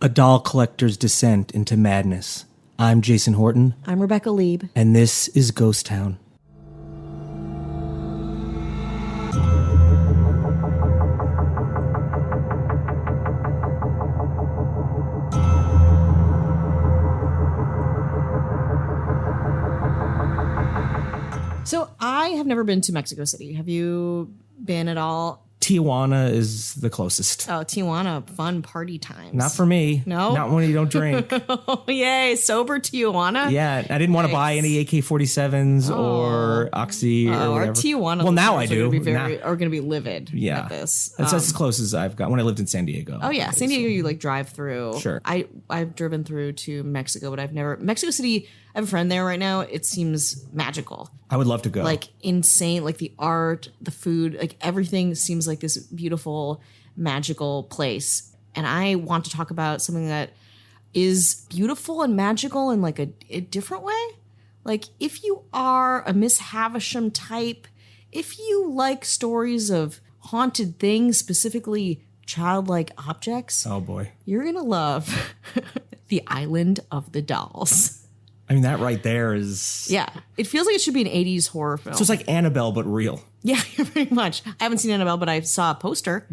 A doll collector's descent into madness. I'm Jason Horton. I'm Rebecca Lieb. And this is Ghost Town. So I have never been to Mexico City. Have you been at all? Tijuana is the closest. Oh, Tijuana, fun party times. Not for me. No? Not when you don't drink. Oh, yay. Sober Tijuana? Yeah, I didn't want to buy any AK-47s or Oxy or Our whatever. Tijuana Well, now I listeners do. Are going to be livid Yeah. at this. That's as close as I've got when I lived in San Diego. Oh, yeah. San Diego, you like drive through. Sure. I've driven through to Mexico, but I've never. Mexico City, I have a friend there right now. It seems magical. I would love to go. Like insane, like the art, the food, like everything seems like this beautiful, magical place. And I want to talk about something that is beautiful and magical in like a different way. Like if you are a Miss Havisham type, if you like stories of haunted things, specifically childlike objects, oh boy, you're gonna love the Island of the Dolls. I mean, that right there is... Yeah. It feels like it should be an 80s horror film. So it's like Annabelle, but real. Yeah, pretty much. I haven't seen Annabelle, but I saw a poster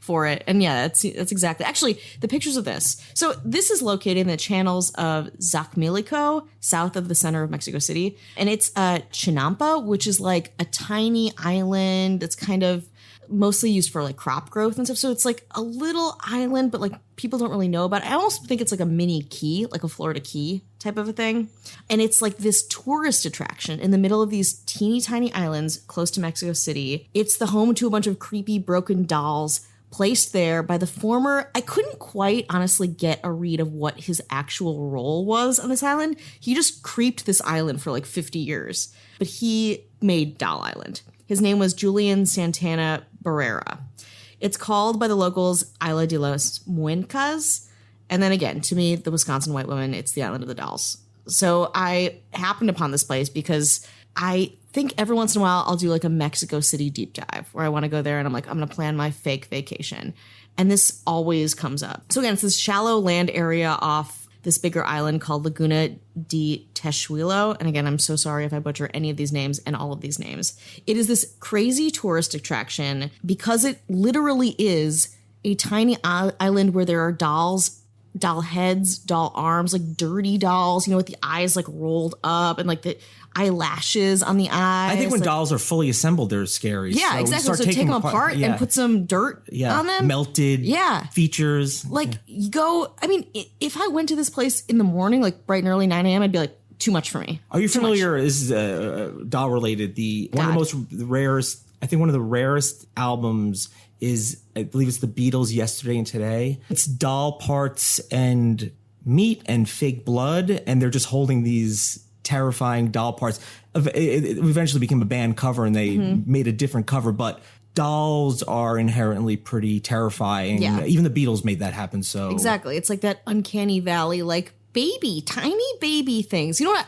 for it. And yeah, that's exactly. Actually, the pictures of this. So this is located in the channels of Xochimilco, south of the center of Mexico City. And it's Chinampa, which is like a tiny island that's kind of mostly used for like crop growth and stuff. So it's like a little island, but like people don't really know about it. I almost think it's like a mini key, like a Florida Key type of a thing. And it's like this tourist attraction in the middle of these teeny tiny islands close to Mexico City. It's the home to a bunch of creepy broken dolls placed there by the former, I couldn't quite honestly get a read of what his actual role was on this island. He just creeped this island for like 50 years, but he made Doll Island. His name was Julian Santana Barrera. It's called by the locals Isla de las Muñecas. And then again, to me, the Wisconsin white woman, it's the Island of the Dolls. So I happened upon this place because I think every once in a while I'll do like a Mexico City deep dive where I want to go there and I'm like, I'm going to plan my fake vacation. And this always comes up. So again, it's this shallow land area off this bigger island called Laguna de Texuelo. And again, I'm so sorry if I butcher any of these names and all of these names. It is this crazy tourist attraction because it literally is a tiny island where there are dolls, doll heads, doll arms, like dirty dolls, you know, with the eyes like rolled up and like the eyelashes on the eyes. I think when like, dolls are fully assembled, they're scary. Yeah, so exactly. So take them apart and put some dirt on them. Melted features. Like you go, I mean, if I went to this place in the morning, like bright and early, 9 a.m., I'd be like, too much for me. Are you familiar, this is doll related, one of the most rarest, I think one of the rarest albums is, I believe it's the Beatles' Yesterday and Today. It's doll parts and meat and fake blood, and they're just holding these terrifying doll parts. It eventually became a band cover, and they made a different cover, but dolls are inherently pretty terrifying. Yeah. Even the Beatles made that happen, so... Exactly. It's like that uncanny valley, like tiny baby things. You know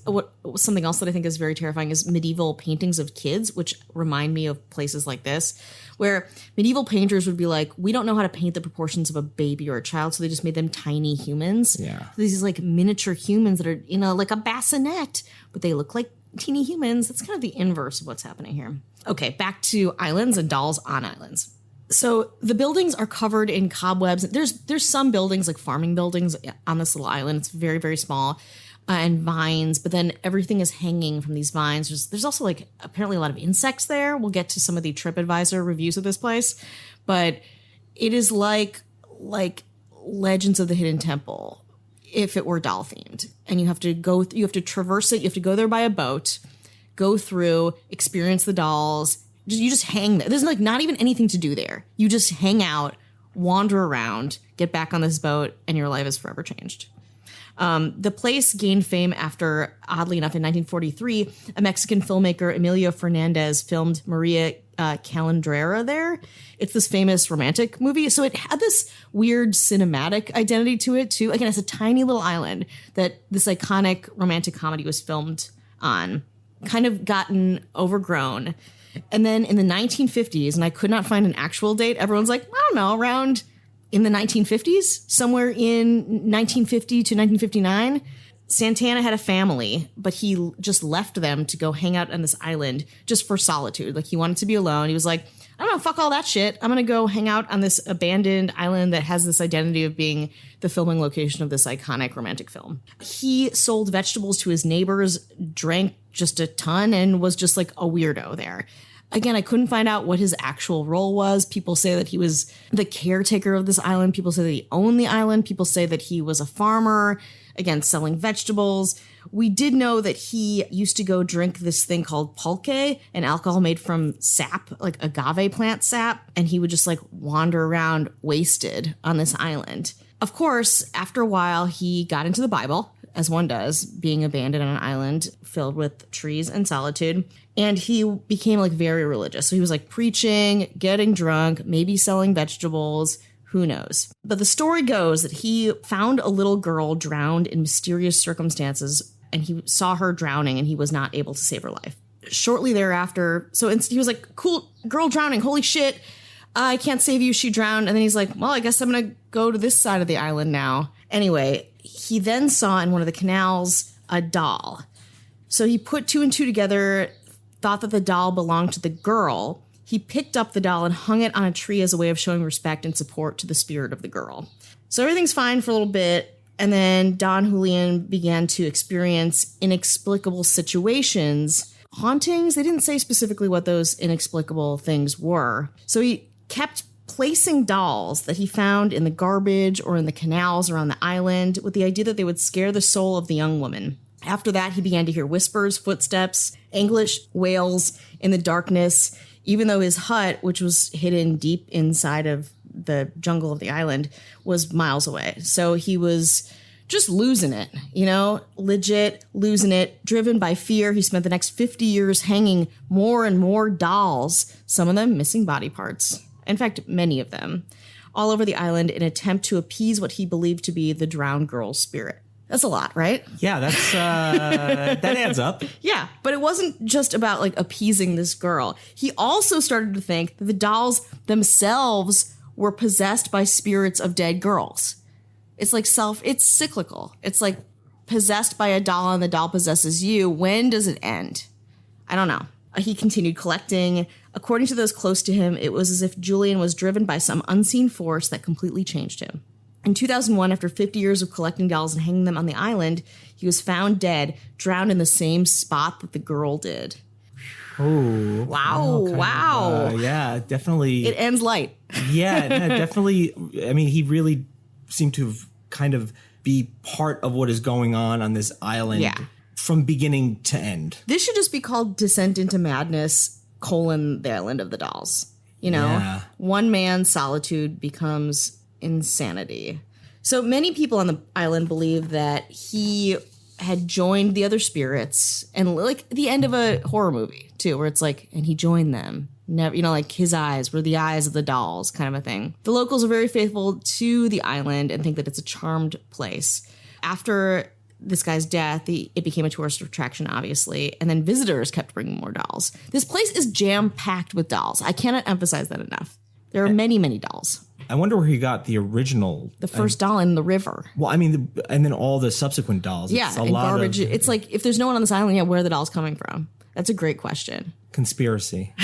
what something else that I think is very terrifying is medieval paintings of kids, which remind me of places like this, where medieval painters would be like, we don't know how to paint the proportions of a baby or a child, so they just made them tiny humans. Yeah. So these like miniature humans that are, you know, like a bassinet, but they look like teeny humans. That's kind of the inverse of what's happening here. Okay, back to islands and dolls on islands. So the buildings are covered in cobwebs. There's some buildings, like farming buildings on this little island. It's very, very small, and vines, but then everything is hanging from these vines. There's also like apparently a lot of insects there. We'll get to some of the TripAdvisor reviews of this place, but it is like Legends of the Hidden Temple if it were doll themed. And you have to traverse it. You have to go there by a boat, go through, experience the dolls. You just hang there. There's like not even anything to do there. You just hang out, wander around, get back on this boat, and your life is forever changed. The place gained fame after, oddly enough, in 1943, a Mexican filmmaker, Emilio Fernandez, filmed Maria Calandrera there. It's this famous romantic movie. So it had this weird cinematic identity to it, too. Again, it's a tiny little island that this iconic romantic comedy was filmed on, kind of gotten overgrown. And then in the 1950s, and I could not find an actual date, everyone's like, I don't know, around in the 1950s, somewhere in 1950 to 1959, Santana had a family, but he just left them to go hang out on this island just for solitude. Like, he wanted to be alone. He was like, I don't know, fuck all that shit. I'm going to go hang out on this abandoned island that has this identity of being the filming location of this iconic romantic film. He sold vegetables to his neighbors, drank just a ton, and was just like a weirdo there. Again, I couldn't find out what his actual role was. People say that he was the caretaker of this island. People say that he owned the island. People say that he was a farmer, again, selling vegetables. We did know that he used to go drink this thing called pulque, an alcohol made from sap, like agave plant sap, and he would just like wander around wasted on this island. Of course, after a while, he got into the Bible, as one does, being abandoned on an island filled with trees and solitude. And he became like very religious. So he was like preaching, getting drunk, maybe selling vegetables. Who knows? But the story goes that he found a little girl drowned in mysterious circumstances, and he saw her drowning and he was not able to save her life. Shortly thereafter, he was like, cool, girl drowning, holy shit, I can't save you, she drowned. And then he's like, well, I guess I'm gonna go to this side of the island now. Anyway, he then saw in one of the canals a doll. So he put two and two together, thought that the doll belonged to the girl. He picked up the doll and hung it on a tree as a way of showing respect and support to the spirit of the girl. So everything's fine for a little bit, and then Don Julian began to experience inexplicable situations, hauntings. They didn't say specifically what those inexplicable things were. So he kept placing dolls that he found in the garbage or in the canals around the island with the idea that they would scare the soul of the young woman. After that, he began to hear whispers, footsteps, English wails in the darkness, even though his hut, which was hidden deep inside of the jungle of the island, was miles away. So he was just losing it, legit losing it, driven by fear. He spent the next 50 years hanging more and more dolls, some of them missing body parts. In fact, many of them, all over the island in an attempt to appease what he believed to be the drowned girl's spirit. That's a lot, right? Yeah, that's that adds up. Yeah, but it wasn't just about like appeasing this girl. He also started to think that the dolls themselves were possessed by spirits of dead girls. It's like it's cyclical. It's like possessed by a doll and the doll possesses you. When does it end? I don't know. He continued collecting. According to those close to him, it was as if Julian was driven by some unseen force that completely changed him. In 2001, after 50 years of collecting dolls and hanging them on the island, he was found dead, drowned in the same spot that the girl did. Oh. Wow. Yeah, definitely. It ends light. Yeah, definitely. I mean, he really seemed to kind of be part of what is going on this island from beginning to end. This should just be called Descent into Madness, the Island of the Dolls. One man's solitude becomes insanity. So many people on the island believe that he had joined the other spirits, and like the end of a horror movie too, where it's like, and he joined them. Never, like his eyes were the eyes of the dolls, kind of a thing. The locals are very faithful to the island and think that it's a charmed place. After this guy's death, it became a tourist attraction, obviously, and then visitors kept bringing more dolls. This place is jam-packed with dolls. I cannot emphasize that enough. There are many, many dolls. I wonder where he got the original. The first doll in the river. Well, I mean, and then all the subsequent dolls. Yeah, and garbage. It's like, if there's no one on this island, where are the dolls coming from? That's a great question. Conspiracy.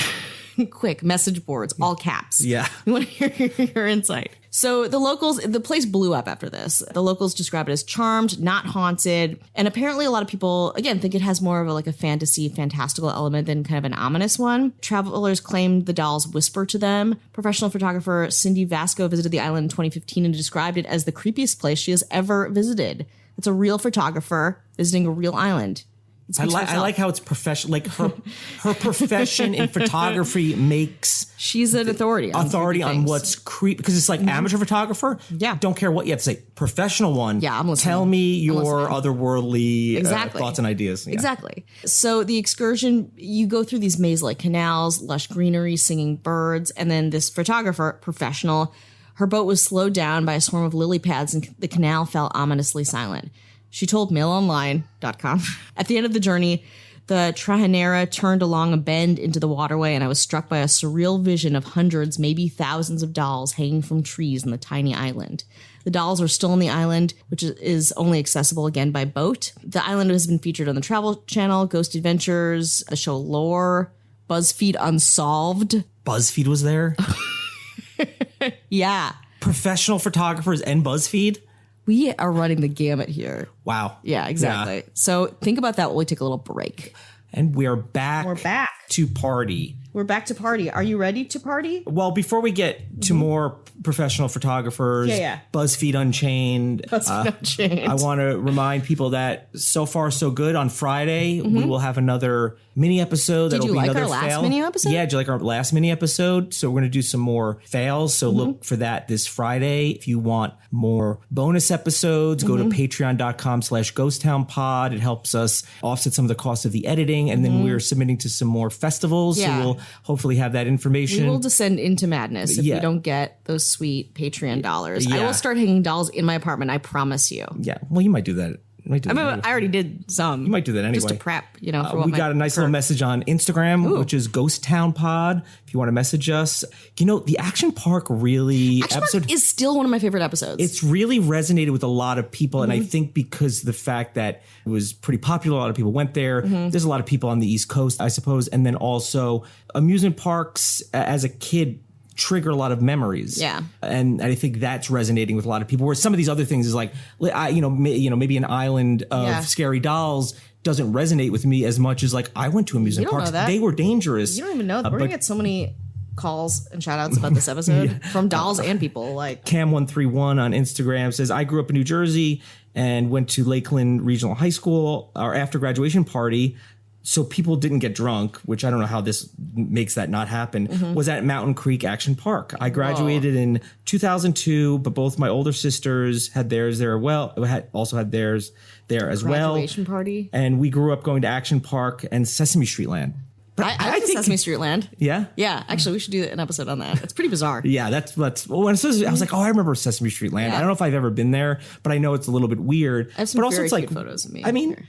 Quick, message boards, all caps. Yeah. We want to hear your insight. So the place blew up after this. The locals describe it as charmed, not haunted. And apparently a lot of people, again, think it has more of a fantasy, fantastical element than kind of an ominous one. Travelers claimed the dolls whisper to them. Professional photographer Cindy Vasco visited the island in 2015 and described it as the creepiest place she has ever visited. It's a real photographer visiting a real island. I like how it's professional. Like her profession in photography makes she's an authority on what's creepy, because it's like amateur photographer. Yeah, don't care what you have to say. Professional one. Yeah, I'm listening. Tell me your otherworldly thoughts and ideas. Yeah. Exactly. So the excursion, you go through these maze-like canals, lush greenery, singing birds, and then this photographer, professional, her boat was slowed down by a swarm of lily pads, and the canal fell ominously silent. She told MailOnline.com, at the end of the journey, The Trajanera turned along a bend into the waterway, and I was struck by a surreal vision of hundreds, maybe thousands of dolls hanging from trees on the tiny island. The dolls are still on the island, which is only accessible again by boat. The island has been featured on the Travel Channel, Ghost Adventures, the show Lore, BuzzFeed Unsolved. BuzzFeed was there? Yeah. Professional photographers and BuzzFeed? We are running the gamut here. Wow. Yeah, exactly. Yeah. So think about that while we take a little break. And we're back. We're back. To party. We're back to party. Are you ready to party? Well, before we get to more professional photographers, BuzzFeed Unchained. Unchained. I want to remind people that so far so good. On Friday, we will have another mini episode. Did you like our last mini episode? Yeah, did you like our last mini episode? So we're going to do some more fails. So look for that this Friday. If you want more bonus episodes, go to patreon.com/ghosttownpod. It helps us offset some of the cost of the editing. And then we're submitting to some more festivals. So we'll hopefully have that information. We will descend into madness if we don't get those sweet Patreon dollars. I will start hanging dolls in my apartment. I promise you. Yeah. Well, you might do that. I already did some. You might do that anyway. Just to prep, for what we got a nice little message on Instagram, which is Ghost Town Pod. If you want to message us, the Action Park Park is still one of my favorite episodes. It's really resonated with a lot of people, and I think because the fact that it was pretty popular, a lot of people went there. There's a lot of people on the East Coast, I suppose, and then also amusement parks as a kid trigger a lot of memories. Yeah. And I think that's resonating with a lot of people, where some of these other things is like, maybe an island of scary dolls doesn't resonate with me as much as like I went to amusement parks. They were dangerous. You don't even know that. We're going to get so many calls and shout outs about this episode from dolls and people. Like Cam131 on Instagram says, I grew up in New Jersey and went to Lakeland Regional High School. Our after graduation party, so people didn't get drunk, which I don't know how this makes that not happen, was at Mountain Creek Action Park. I graduated in 2002, but both my older sisters had theirs there also had theirs there as well. Graduation party. And we grew up going to Action Park and Sesame Street Land. But I think Sesame Street Land. Yeah? Yeah, actually, we should do an episode on that. It's pretty bizarre. Yeah, that's when it says, I was like, I remember Sesame Street Land. Yeah. I don't know if I've ever been there, but I know it's a little bit weird. I have some very cute photos of me. I mean,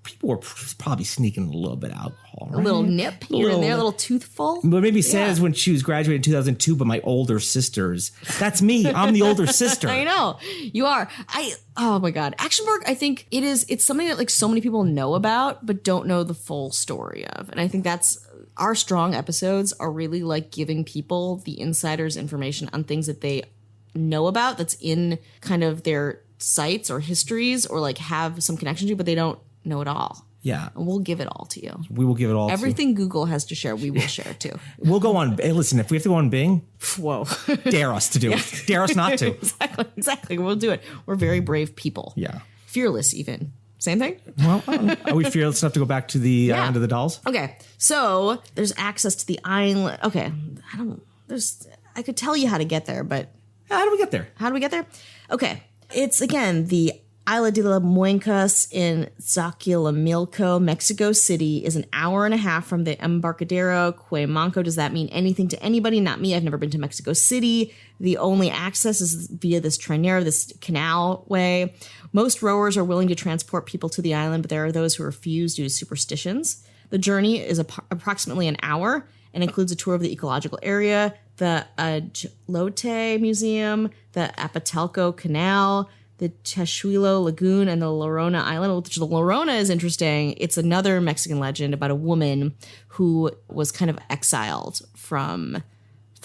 people were probably sneaking a little bit of alcohol, right? A little nip here and there, a little toothful. But maybe Santa's when she was graduating in 2002, but my older sisters. That's me. I'm the older sister. I know. You are. Oh my God. Action Park, I think it's something that like so many people know about, but don't know the full story of. And I think our strong episodes are really like giving people the insider's information on things that they know about that's in kind of their sites or histories or like have some connection to, but they don't know it all. Yeah. And we'll give it all to you. We will give it all Everything Google has to share, we will share too. We'll go on. Hey, listen, if we have to go on Bing, whoa. Dare us to do it. Dare us not to. Exactly. We'll do it. We're very brave people. Yeah. Fearless even. Same thing? Well, are we fearless enough to go back to the Island of the Dolls? Okay. So there's access to the island. Okay. I could tell you how to get there, but. How do we get there? Okay. It's, again, the Isla de la Muencas in Xochimilco, Mexico City is an hour and a half from the Embarcadero Cuemanco. Does that mean anything to anybody? Not me. I've never been to Mexico City. The only access is via this Trainera, this canal way. Most rowers are willing to transport people to the island, but there are those who refuse due to superstitions. The journey is approximately an hour and includes a tour of the ecological area, the Ajlote Museum, the Apatelco Canal, the Techuilo Lagoon, and the Llorona Island, which the Llorona is interesting. It's another Mexican legend about a woman who was kind of exiled from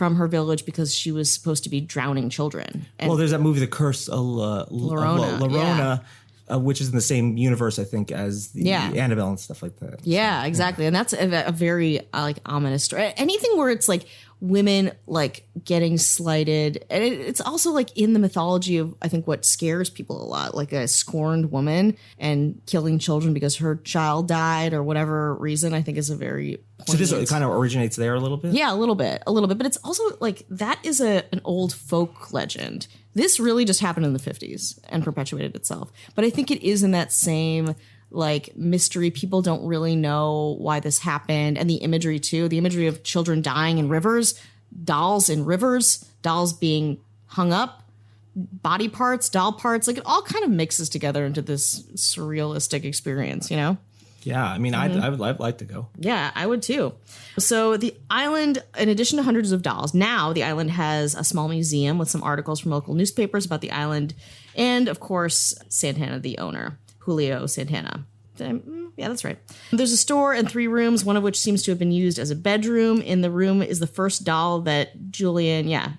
her village because she was supposed to be drowning children. And there's that movie, The Curse of Llorona, which is in the same universe, I think, as the Annabelle and stuff like that. Yeah, exactly. And that's a very ominous story. Anything where it's like women like getting slighted, and it's also like in the mythology of I think what scares people a lot, like a scorned woman and killing children because her child died or whatever reason, I think is a very poignant. So this kind of originates there a little bit? Yeah, a little bit. But it's also like that is an old folk legend. This really just happened in the 50s and perpetuated itself. But I think it is in that same like mystery. People don't really know why this happened. And the imagery too, the imagery of children dying in rivers, dolls in rivers, dolls being hung up, body parts, doll parts, like it all kind of mixes together into this surrealistic experience, you know? Yeah, I mean, I'd like to go. Yeah, I would too. So the island, in addition to hundreds of dolls, now the island has a small museum with some articles from local newspapers about the island. And of course, Santana, the owner, Julio Santana. Yeah, that's right. There's a store and 3 rooms, one of which seems to have been used as a bedroom. In the room is the first doll that Julian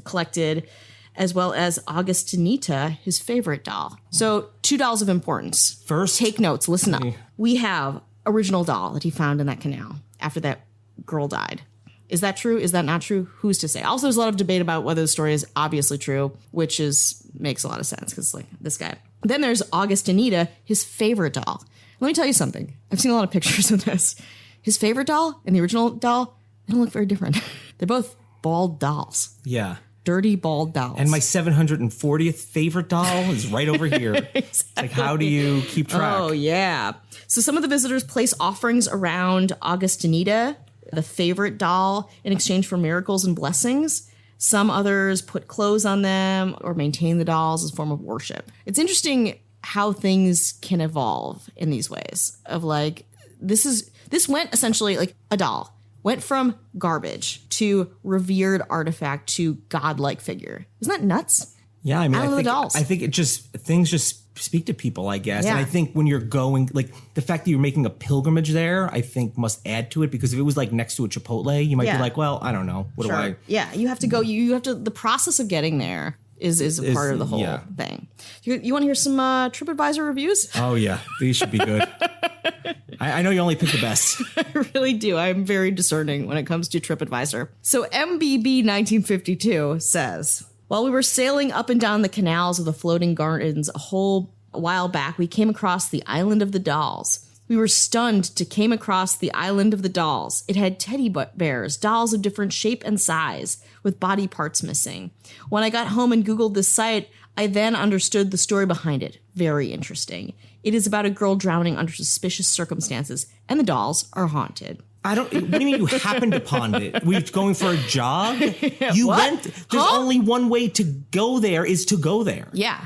collected, as well as Augustinita, his favorite doll. So 2 dolls of importance. First, take notes, listen up. We have original doll that he found in that canal after that girl died. Is that true? Is that not true? Who's to say? Also, there's a lot of debate about whether the story is obviously true, which makes a lot of sense because like this guy. Then there's Augustinita, his favorite doll. Let me tell you something. I've seen a lot of pictures of this. His favorite doll and the original doll, they don't look very different. They're both bald dolls. Yeah. Dirty bald dolls. And my 740th favorite doll is right over here. Exactly. Like, how do you keep track? Oh, yeah. So some of the visitors place offerings around Augustinita, the favorite doll, in exchange for miracles and blessings. Some others put clothes on them or maintain the dolls as a form of worship. It's interesting how things can evolve in these ways of like, this went essentially like a doll. Went from garbage to revered artifact to godlike figure. Isn't that nuts? Yeah, I mean, I think things just speak to people, I guess. Yeah. And I think when you're going, like the fact that you're making a pilgrimage there, I think must add to it, because if it was like next to a Chipotle, you might be like, well, I don't know. What do I? Yeah, you have to go. You have to. The process of getting there is a part of the whole thing. You want to hear some TripAdvisor reviews? Oh yeah, these should be good. I know you only pick the best. I really do. I'm very discerning when it comes to TripAdvisor. So MBB 1952 says, while we were sailing up and down the canals of the floating gardens a while back, we came across the Island of the Dolls. We were stunned to came across the Island of the Dolls. It had teddy bears, dolls of different shape and size, with body parts missing. When I got home and Googled this site, I then understood the story behind it. Very interesting. It is about a girl drowning under suspicious circumstances, and the dolls are haunted. What do you mean you happened upon it? Were you going for a jog? You went. There's only one way to go there is to go there. Yeah.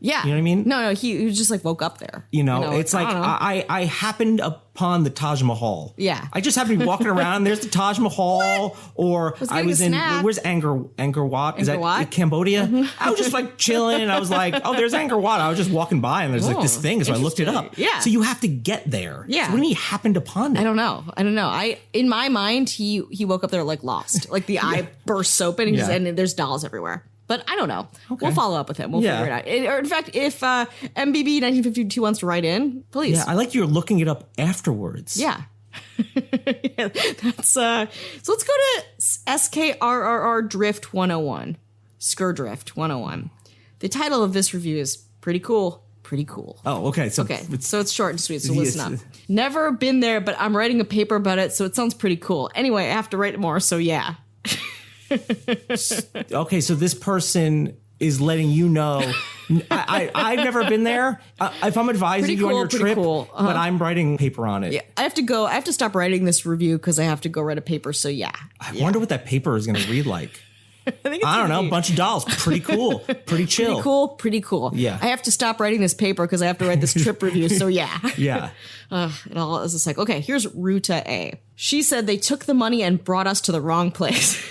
Yeah. You know what I mean? No, he just like woke up there. It's like I happened upon the Taj Mahal. Yeah. I just happened to be walking around. There's the Taj Mahal. Or I was in, where's Angkor Wat? Is that Cambodia? Mm-hmm. I was just like chilling. And I was like, oh, there's Angkor Wat. I was just walking by and there's like this thing. So I looked it up. Yeah. So you have to get there. Yeah. So what do you mean happened upon it? I don't know. In my mind, he woke up there like lost. Like the eye bursts open and there's dolls everywhere. But I don't know. Okay. We'll follow up with him. We'll figure it out. Or in fact, if MBB 1952 wants to write in, please. Yeah, I like you're looking it up afterwards. Yeah. That's so let's go to SKRRR Drift 101. Skurdrift 101. The title of this review is pretty cool. Pretty cool. Oh, okay. So it's short and sweet, so listen up. Never been there, but I'm writing a paper about it, so it sounds pretty cool. Anyway, I have to write more, so yeah. Okay, so this person is letting you know. I've never been there. If I'm advising you on your trip, but I'm writing a paper on it. Yeah, I have to stop writing this review because I have to go write a paper. So yeah. I wonder what that paper is going to read like. I don't know. A bunch of dolls. Pretty cool. Pretty chill. Pretty cool. Yeah. I have to stop writing this paper because I have to write this trip review. So yeah. Yeah. It all is just like, okay, here's Ruta A. She said they took the money and brought us to the wrong place.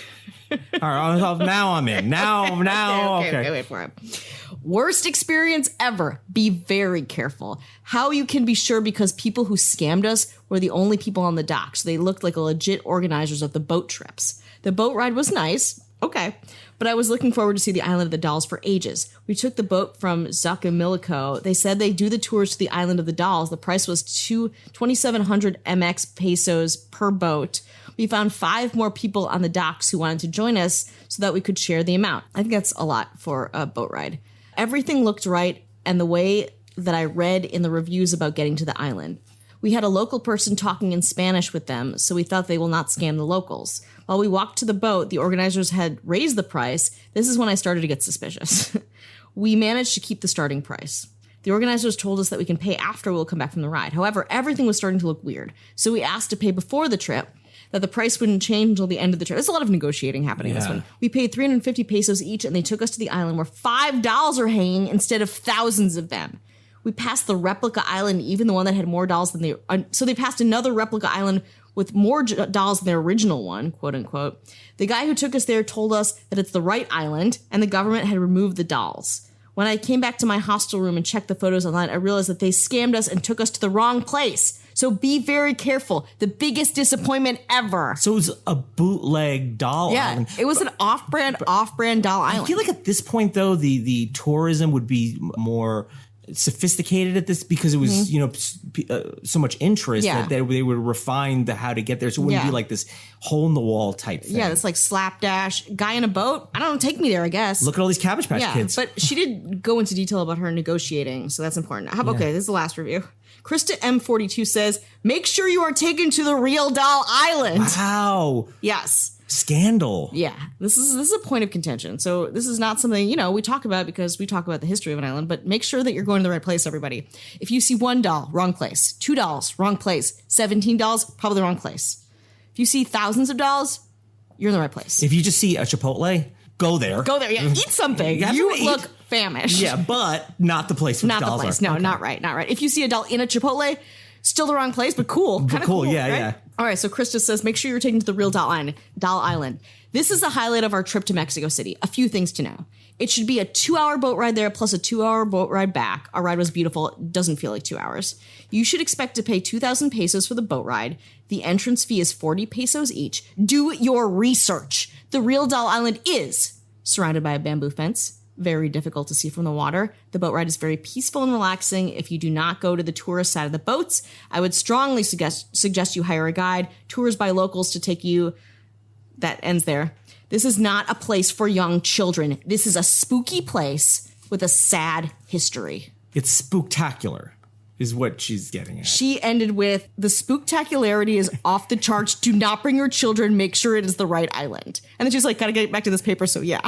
All right, now I'm in. Okay, wait for it. Worst experience ever. Be very careful. How you can be sure, because people who scammed us were the only people on the dock, so they looked like legit organizers of the boat trips. The boat ride was nice, okay, but I was looking forward to see the Island of the Dolls for ages. We took the boat from Xochimilco. They said they do the tours to the Island of the Dolls. The price was 2,700 MX pesos per boat. We found 5 more people on the docks who wanted to join us so that we could share the amount. I think that's a lot for a boat ride. Everything looked right, and the way that I read in the reviews about getting to the island. We had a local person talking in Spanish with them, so we thought they will not scam the locals. While we walked to the boat, the organizers had raised the price. This is when I started to get suspicious. We managed to keep the starting price. The organizers told us that we can pay after we'll come back from the ride. However, everything was starting to look weird, so we asked to pay before the trip, that the price wouldn't change until the end of the trip. There's a lot of negotiating happening in this one. We paid 350 pesos each, and they took us to the island where $5 are hanging instead of thousands of them. We passed the replica island, even the one that had more dolls than so they passed another replica island with more dolls than their original one, quote unquote. The guy who took us there told us that it's the right island and the government had removed the dolls. When I came back to my hostel room and checked the photos online, I realized that they scammed us and took us to the wrong place. So be very careful. The biggest disappointment ever. So it was a bootleg doll island. It was an off-brand doll island. I feel like at this point, though, the tourism would be more sophisticated at this because it was so much interest that they would refine how to get there, so it wouldn't be like this hole in the wall type thing. It's like slapdash guy in a boat. I don't know, take me there, I guess. Look at all these Cabbage Patch Kids. But she did go into detail about her negotiating, so that's important. Okay, this is the last review. Krista M42 says, make sure you are taken to the real doll island. Wow. Yes. Scandal. Yeah, this is a point of contention. So this is not something, we talk about because we talk about the history of an island, but make sure that you're going to the right place, everybody. If you see one doll, wrong place. 2 dolls, wrong place. 17 dolls, probably the wrong place. If you see thousands of dolls, you're in the right place. If you just see a Chipotle, go there. Go there, eat something. You look famished. Yeah, but not the place where the dolls are. No, not right. If you see a doll in a Chipotle, still the wrong place, but cool. Kind of cool, yeah, right? yeah. All right, so Krista says, make sure you're taken to the real doll island. This is the highlight of our trip to Mexico City. A few things to know. It should be a 2-hour boat ride there plus a 2-hour boat ride back. Our ride was beautiful. It doesn't feel like 2 hours. You should expect to pay 2,000 pesos for the boat ride. The entrance fee is 40 pesos each. Do your research. The real doll island is surrounded by a bamboo fence. Very difficult to see from the water. The boat ride is very peaceful and relaxing. If you do not go to the tourist side of the boats, I would strongly suggest you hire a guide. Tours by locals to take you. That ends there. This is not a place for young children. This is a spooky place with a sad history. It's spooktacular, is what she's getting at. She ended with, the spooktacularity is off the charts. Do not bring your children. Make sure it is the right island. And then she's like, gotta get back to this paper, so yeah.